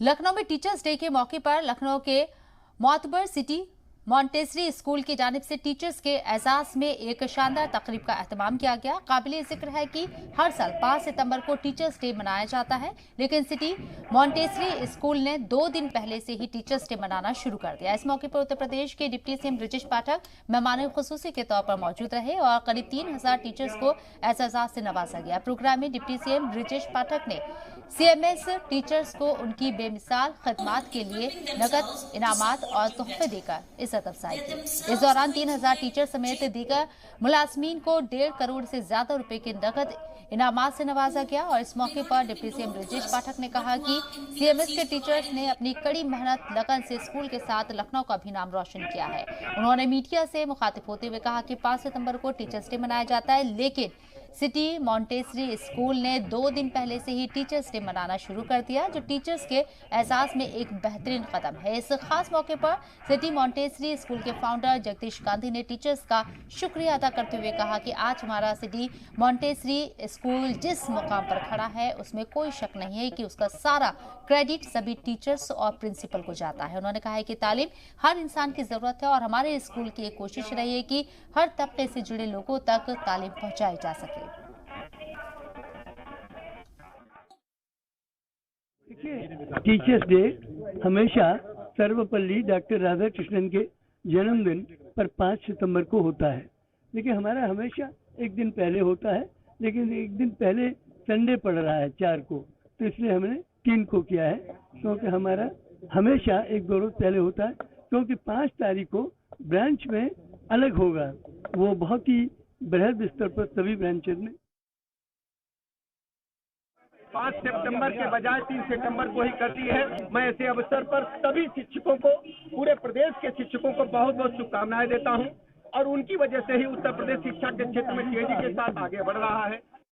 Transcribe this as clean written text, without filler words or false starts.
लखनऊ में teachers day के मौके पर लखनऊ के मोतबर सिटी मॉन्टेसरी स्कूल की जानिब से टीचर्स के एजाज में एक शानदार तकरीब का एहतमाम किया गया। काबिले जिक्र है कि हर साल 5 सितंबर को टीचर्स डे मनाया जाता है, लेकिन सिटी मॉन्टेसरी स्कूल ने 2 दिन पहले से ही टीचर्स डे मनाना शुरू कर दिया। इस मौके पर उत्तर प्रदेश के डिप्टी सीएम ब्रिजेश पाठक मेहमान खुसूसी के तौर पर मौजूद रहे और करीब 3000 टीचर्स को एजाज से नवाजा गया। प्रोग्राम में डिप्टी सीएम ब्रिजेश पाठक ने सीएमएस टीचर्स को उनकी बेमिसाल खदमात के लिए नकद इनामात और तोहफे देकर इज्जत अफजाई की। इस दौरान 3000 टीचर समेत दीगर मुलाजमीन को 1.5 करोड़ से ज्यादा रुपए के नकद इनामात से नवाजा गया। और इस मौके पर डिप्टी सीएम ब्रिजेश पाठक ने कहा कि सीएमएस के टीचर्स ने अपनी कड़ी मेहनत लगन से स्कूल के साथ लखनऊ का भी नाम रोशन किया है। उन्होंने मीडिया से मुखातिब होते हुए कहा कि 5 सितंबर को टीचर्स डे मनाया जाता है, लेकिन सिटी मॉन्टेसरी स्कूल ने 2 दिन पहले से ही टीचर्स डे मनाना शुरू कर दिया, जो टीचर्स के एजाज में एक बेहतरीन कदम है। इस खास मौके पर सिटी मॉन्टेसरी स्कूल के फाउंडर जगदीश गांधी ने टीचर्स का शुक्रिया अदा करते हुए कहा कि आज हमारा सिटी मॉन्टेसरी स्कूल जिस मुकाम पर खड़ा है उसमें कोई शक नहीं है कि उसका सारा क्रेडिट सभी टीचर्स और प्रिंसिपल को जाता है। उन्होंने कहा है कि तालीम हर इंसान की जरूरत है और हमारे स्कूल की एक कोशिश रही है कि हर तबके से जुड़े लोगों तक तालीम पहुंचाई जा सके। टीचर्स डे हमेशा सर्वपल्ली डॉक्टर राधाकृष्णन के जन्मदिन पर 5 सितंबर को होता है, लेकिन हमारा हमेशा एक दिन पहले होता है, लेकिन एक दिन पहले संडे पड़ रहा है 4 को, तो इसलिए हमने 3 को किया है, क्योंकि हमारा हमेशा 1-2 रोज पहले होता है, क्योंकि 5 तारीख को ब्रांच में अलग होगा, वो बहुत ही बृहद स्तर पर सभी ब्रांचेज में 5 सितंबर के बजाय 3 सितंबर को ही करती है। मैं ऐसे अवसर पर सभी शिक्षकों को, पूरे प्रदेश के शिक्षकों को बहुत बहुत शुभकामनाएं देता हूं और उनकी वजह से ही उत्तर प्रदेश शिक्षा के क्षेत्र में तेजी के साथ आगे बढ़ रहा है।